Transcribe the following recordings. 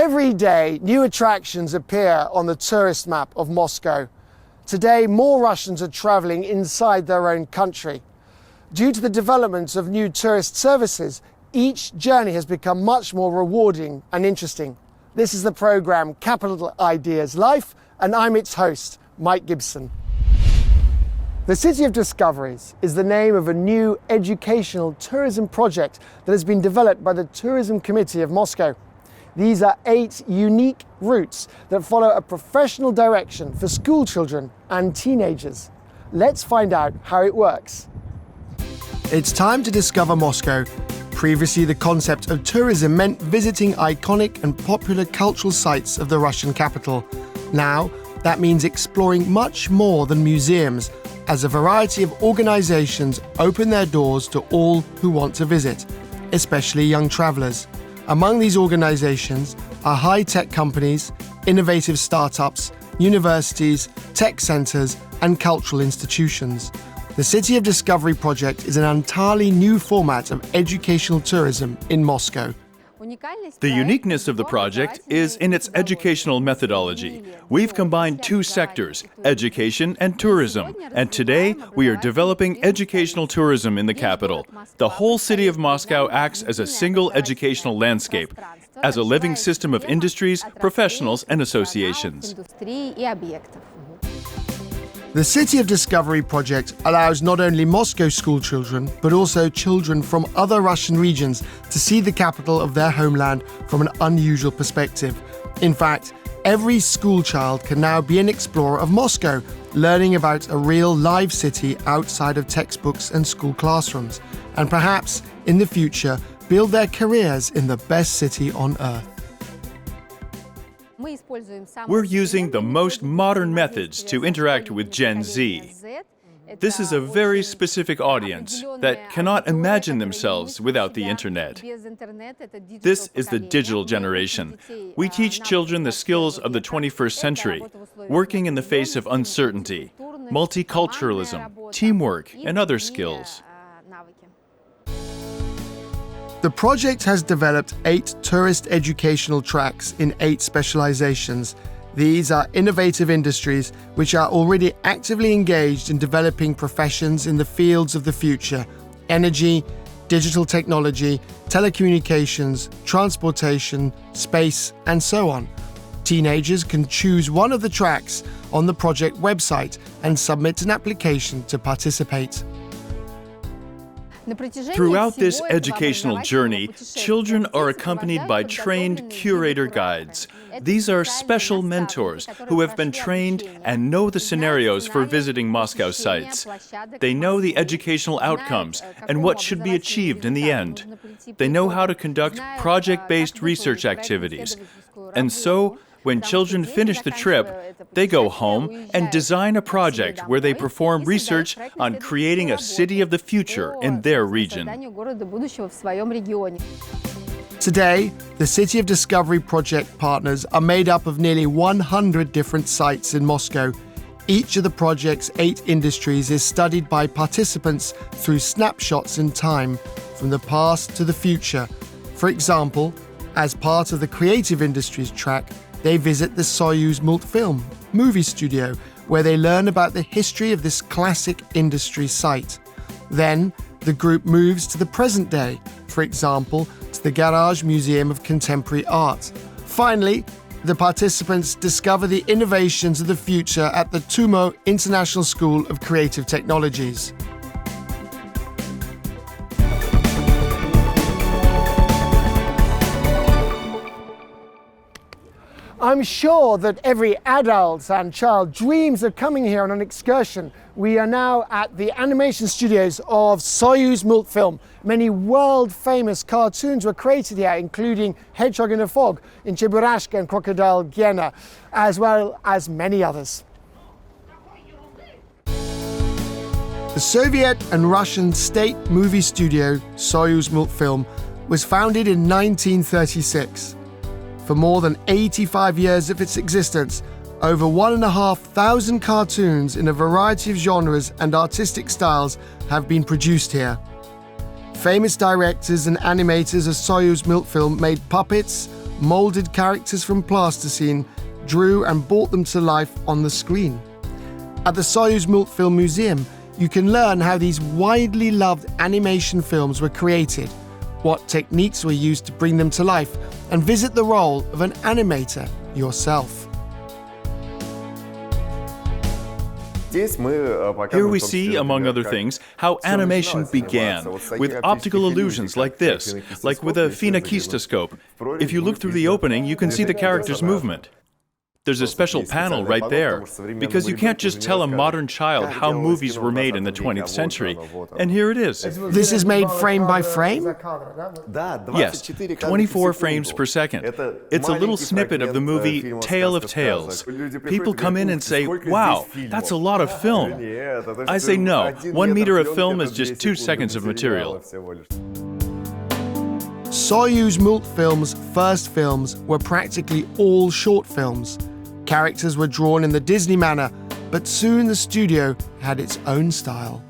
Every day, new attractions appear on the tourist map of Moscow. Today, more Russians are traveling inside their own country. Due to the development of new tourist services, each journey has become much more rewarding and interesting. This is the program Capital Ideas Life, and I'm its host, Mike Gibson. The City of Discoveries is the name of a new educational tourism project that has been developed by the Tourism Committee of Moscow. These are 8 unique routes that follow a professional direction for school children and teenagers. Let's find out how it works. It's time to discover Moscow. Previously, the concept of tourism meant visiting iconic and popular cultural sites of the Russian capital. Now, that means exploring much more than museums, as a variety of organizations open their doors to all who want to visit, especially young travelers. Among these organizations are high-tech companies, innovative startups, universities, tech centers, and cultural institutions. The City of Discovery project is an entirely new format of educational tourism in Moscow. The uniqueness of the project is in its educational methodology. We've combined 2 sectors, education and tourism, and today we are developing educational tourism in the capital. The whole city of Moscow acts as a single educational landscape, as a living system of industries, professionals, and associations. The City of Discovery project allows not only Moscow school children, but also children from other Russian regions to see the capital of their homeland from an unusual perspective. In fact, every school child can now be an explorer of Moscow, learning about a real live city outside of textbooks and school classrooms, and perhaps, in the future, build their careers in the best city on earth. We're using the most modern methods to interact with Gen Z. This is a very specific audience that cannot imagine themselves without the internet. This is the digital generation. We teach children the skills of the 21st century, working in the face of uncertainty, multiculturalism, teamwork, and other skills. The project has developed 8 tourist educational tracks in 8 specializations. These are innovative industries which are already actively engaged in developing professions in the fields of the future: energy, digital technology, telecommunications, transportation, space, and so on. Teenagers can choose one of the tracks on the project website and submit an application to participate. Throughout this educational journey, children are accompanied by trained curator guides. These are special mentors who have been trained and know the scenarios for visiting Moscow sites. They know the educational outcomes and what should be achieved in the end. They know how to conduct project-based research activities. And so, when children finish the trip, they go home and design a project where they perform research on creating a city of the future in their region. Today, the City of Discovery project partners are made up of nearly 100 different sites in Moscow. Each of the project's 8 industries is studied by participants through snapshots in time, from the past to the future. For example, as part of the creative industries track, they visit the Soyuzmultfilm movie studio, where they learn about the history of this classic industry site. Then, the group moves to the present day, for example, to the Garage Museum of Contemporary Art. Finally, the participants discover the innovations of the future at the Tumo International School of Creative Technologies. I'm sure that every adult and child dreams of coming here on an excursion. We are now at the animation studios of Soyuzmultfilm. Many world-famous cartoons were created here, including Hedgehog in a Fog, in Cheburashka and Crocodile Gena, as well as many others. The Soviet and Russian state movie studio Soyuzmultfilm was founded in 1936. For more than 85 years of its existence, over 1,500 cartoons in a variety of genres and artistic styles have been produced here. Famous directors and animators of Soyuzmultfilm made puppets, molded characters from plasticine, drew and brought them to life on the screen. At the Soyuzmultfilm Museum, you can learn how these widely loved animation films were created, what techniques were used to bring them to life, and visit the role of an animator yourself. Here we see, among other things, how animation began, with optical illusions like this, like with a phenakistoscope. If you look through the opening, you can see the character's movement. There's a special panel right there, because you can't just tell a modern child how movies were made in the 20th century. And here it is. This is made frame by frame? Yes, 24 frames per second. It's a little snippet of the movie Tale of Tales. People come in and say, wow, that's a lot of film. I say no, 1 meter of film is just 2 seconds of material. Soyuzmultfilm's first films were practically all short films. Characters were drawn in the Disney manner, but soon the studio had its own style.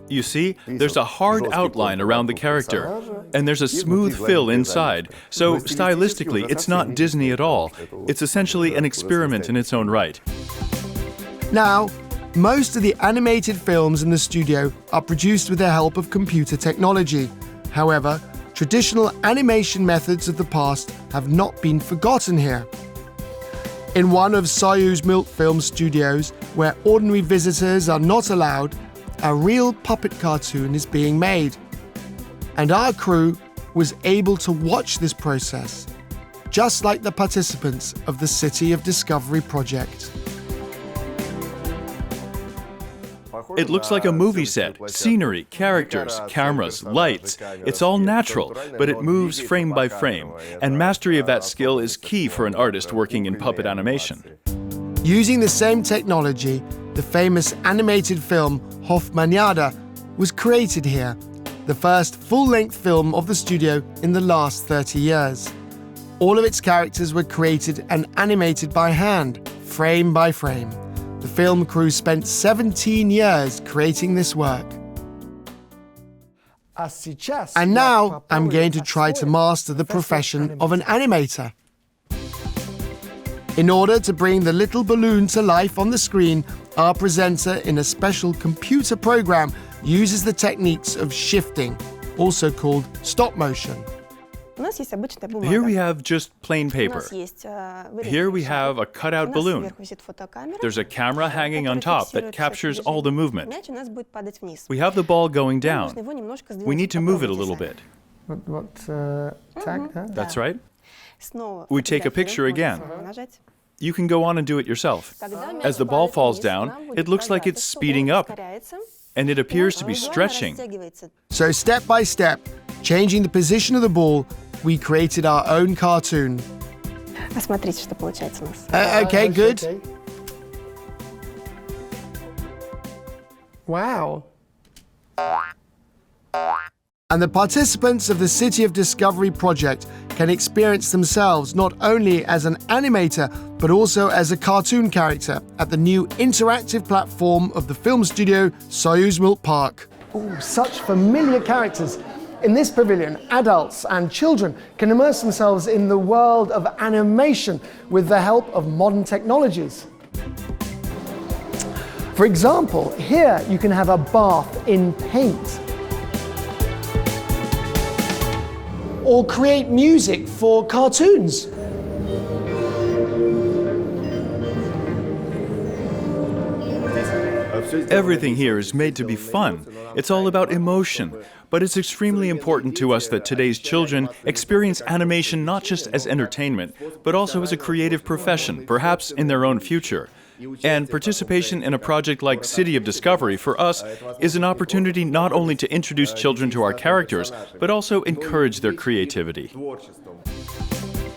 You see, there's a hard outline around the character, and there's a smooth fill inside, so stylistically it's not Disney at all. It's essentially an experiment in its own right. Now, most of the animated films in the studio are produced with the help of computer technology. However, traditional animation methods of the past have not been forgotten here. In one of Soyuzmultfilm's studios, where ordinary visitors are not allowed, a real puppet cartoon is being made. And our crew was able to watch this process, just like the participants of the City of Discovery project. It looks like a movie set, scenery, characters, cameras, lights. It's all natural, but it moves frame by frame, and mastery of that skill is key for an artist working in puppet animation. Using the same technology, the famous animated film Hoffmannsgärde was created here, the first full-length film of the studio in the last 30 years. All of its characters were created and animated by hand, frame by frame. The film crew spent 17 years creating this work. And now I'm going to try to master the profession of an animator. In order to bring the little balloon to life on the screen, our presenter in a special computer program uses the techniques of shifting, also called stop motion. Here we have just plain paper. Here we have a cutout balloon. There's a camera hanging on top that captures all the movement. We have the ball going down. We need to move it a little bit. That's right. We take a picture again. You can go on and do it yourself. As the ball falls down, it looks like it's speeding up, and it appears to be stretching. So step by step, changing the position of the ball, we created our own cartoon. Okay, good. Wow. And the participants of the City of Discovery project can experience themselves not only as an animator, but also as a cartoon character at the new interactive platform of the film studio, Soyuzmultfilm. Oh, such familiar characters. In this pavilion, adults and children can immerse themselves in the world of animation with the help of modern technologies. For example, here you can have a bath in paint, or create music for cartoons. Everything here is made to be fun. It's all about emotion. But it's extremely important to us that today's children experience animation not just as entertainment, but also as a creative profession, perhaps in their own future. And participation in a project like City of Discovery, for us, is an opportunity not only to introduce children to our characters, but also encourage their creativity.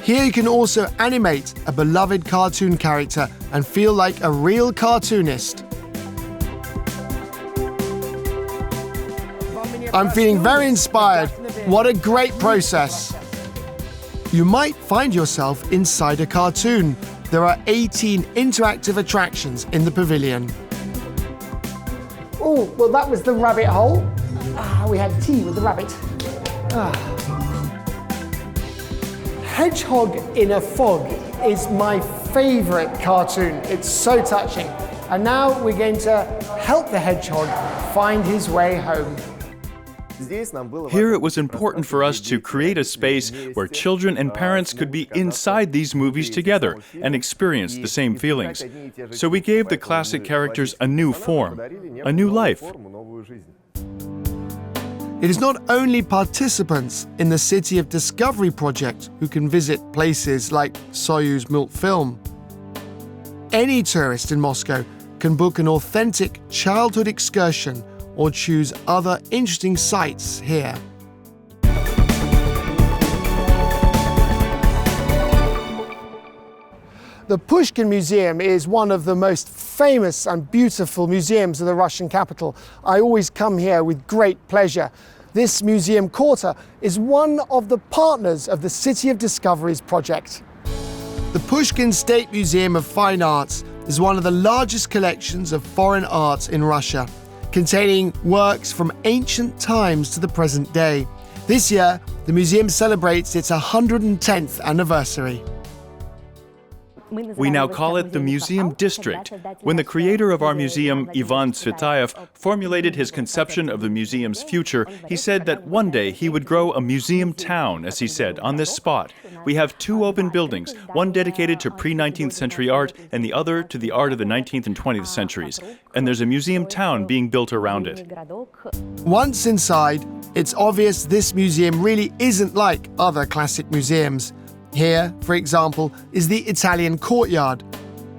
Here you can also animate a beloved cartoon character and feel like a real cartoonist. I'm feeling very inspired. What a great process. You might find yourself inside a cartoon. There are 18 interactive attractions in the pavilion. Oh, well, that was the rabbit hole. We had tea with the rabbit. Hedgehog in a Fog is my favorite cartoon. It's so touching. And now we're going to help the hedgehog find his way home. Here it was important for us to create a space where children and parents could be inside these movies together and experience the same feelings. So we gave the classic characters a new form, a new life. It is not only participants in the City of Discovery project who can visit places like Soyuzmultfilm. Any tourist in Moscow can book an authentic childhood excursion or choose other interesting sites here. The Pushkin Museum is one of the most famous and beautiful museums of the Russian capital. I always come here with great pleasure. This museum quarter is one of the partners of the City of Discoveries project. The Pushkin State Museum of Fine Arts is one of the largest collections of foreign art in Russia, containing works from ancient times to the present day. This year, the museum celebrates its 110th anniversary. We now call it the Museum District. When the creator of our museum, Ivan Tsvetaev, formulated his conception of the museum's future, he said that one day he would grow a museum town, as he said, on this spot. We have two open buildings, one dedicated to pre-19th century art and the other to the art of the 19th and 20th centuries. And there's a museum town being built around it. Once inside, it's obvious this museum really isn't like other classic museums. Here, for example, is the Italian courtyard.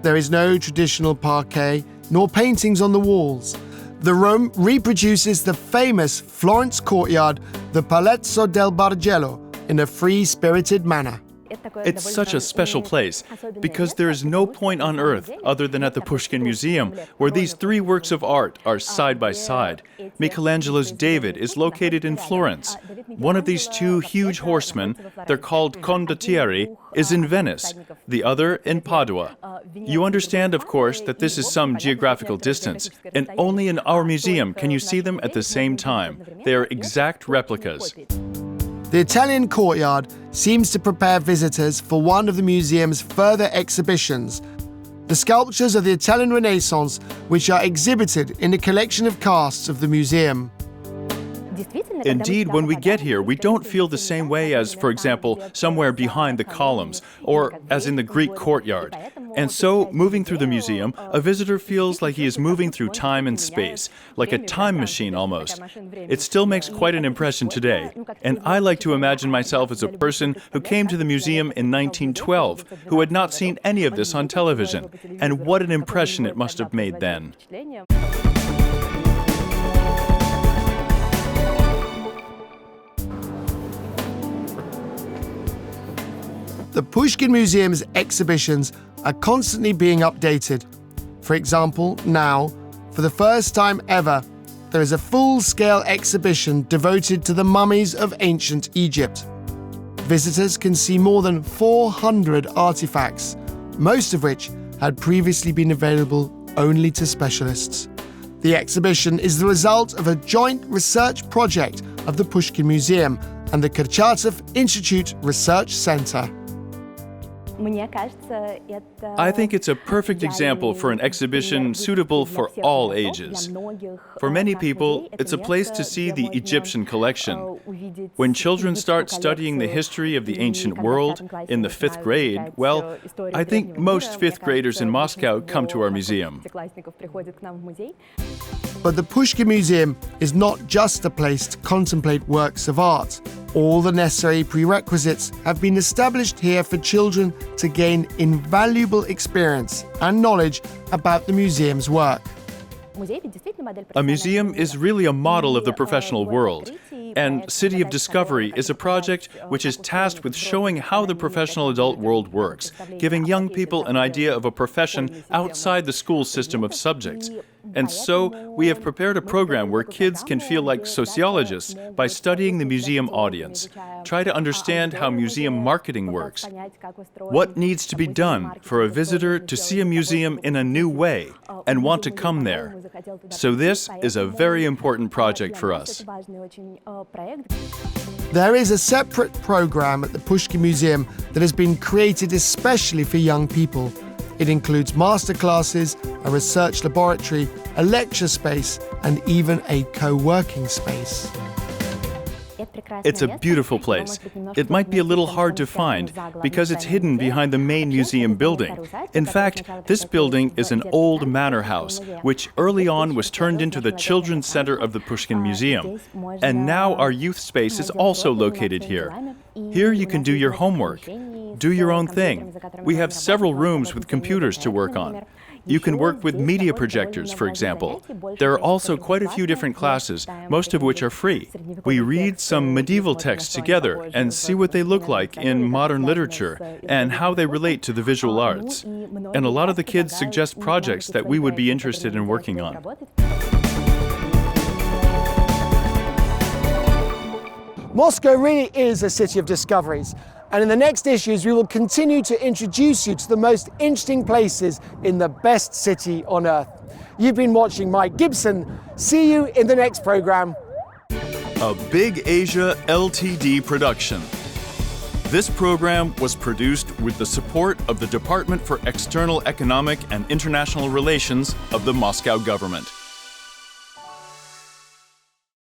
There is no traditional parquet, nor paintings on the walls. The room reproduces the famous Florence courtyard, the Palazzo del Bargello, in a free-spirited manner. It's such a special place because there is no point on earth other than at the Pushkin Museum where these three works of art are side by side. Michelangelo's David is located in Florence. One of these two huge horsemen, they're called condottieri, is in Venice, the other in Padua. You understand, of course, that this is some geographical distance, and only in our museum can you see them at the same time. They are exact replicas. The Italian courtyard seems to prepare visitors for one of the museum's further exhibitions, the sculptures of the Italian Renaissance, which are exhibited in a collection of casts of the museum. Indeed, when we get here, we don't feel the same way as, for example, somewhere behind the columns, or as in the Greek courtyard. And so, moving through the museum, a visitor feels like he is moving through time and space, like a time machine almost. It still makes quite an impression today, and I like to imagine myself as a person who came to the museum in 1912, who had not seen any of this on television, and what an impression it must have made then. The Pushkin Museum's exhibitions are constantly being updated. For example, now, for the first time ever, there is a full-scale exhibition devoted to the mummies of ancient Egypt. Visitors can see more than 400 artifacts, most of which had previously been available only to specialists. The exhibition is the result of a joint research project of the Pushkin Museum and the Kurchatov Institute Research Center. I think it's a perfect example for an exhibition suitable for all ages. For many people, it's a place to see the Egyptian collection. When children start studying the history of the ancient world in the 5th grade, well, I think most 5th graders in Moscow come to our museum. But the Pushkin Museum is not just a place to contemplate works of art. All the necessary prerequisites have been established here for children to gain invaluable experience and knowledge about the museum's work. A museum is really a model of the professional world, and City of Discovery is a project which is tasked with showing how the professional adult world works, giving young people an idea of a profession outside the school system of subjects. And so, we have prepared a program where kids can feel like sociologists by studying the museum audience, try to understand how museum marketing works, what needs to be done for a visitor to see a museum in a new way and want to come there. So this is a very important project for us. There is a separate program at the Pushkin Museum that has been created especially for young people. It includes masterclasses, a research laboratory, a lecture space, and even a co-working space. It's a beautiful place. It might be a little hard to find because it's hidden behind the main museum building. In fact, this building is an old manor house, which early on was turned into the Children's Center of the Pushkin Museum. And now our youth space is also located here. Here you can do your homework, do your own thing. We have several rooms with computers to work on. You can work with media projectors, for example. There are also quite a few different classes, most of which are free. We read some medieval texts together and see what they look like in modern literature and how they relate to the visual arts. And a lot of the kids suggest projects that we would be interested in working on. Moscow really is a city of discoveries. And in the next issues, we will continue to introduce you to the most interesting places in the best city on earth. You've been watching Mike Gibson. See you in the next program. A Big Asia Ltd. production. This program was produced with the support of the Department for External Economic and International Relations of the Moscow government.